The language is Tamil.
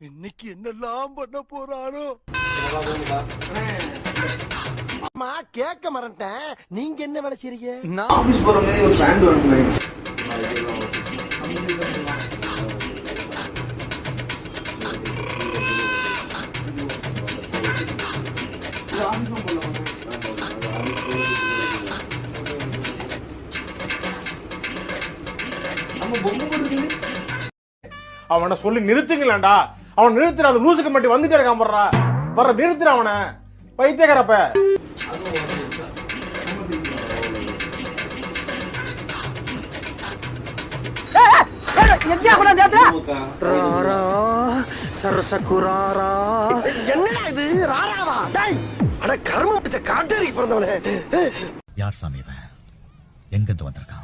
இன்னைக்கு என்னெல்லாம் பண்ண போறாரோ. கேட்க மறந்துட்டேன். நீங்க என்ன வேலை செய்றீங்க? நான் ஆபீஸ் போற மாதிரி ஒரு பேண்ட் வாங்குறேன். அவனை சொல்லி நிறுத்துங்களேன்டா. அவன் நிறுத்துற அந்த லூசுக்கு மட்டும் வந்துட்டே இருக்கான் போடுறா. வர நிறுத்துற அவனை பைத்தியக்காரப்ப. என்னடா இது ராராவா? டேய் அட கர்ம பிடிச்ச காட்டேரிக்கு பிறந்தவனே. யார் சாமி இவன்? எங்கிருந்து வந்திருக்கான்?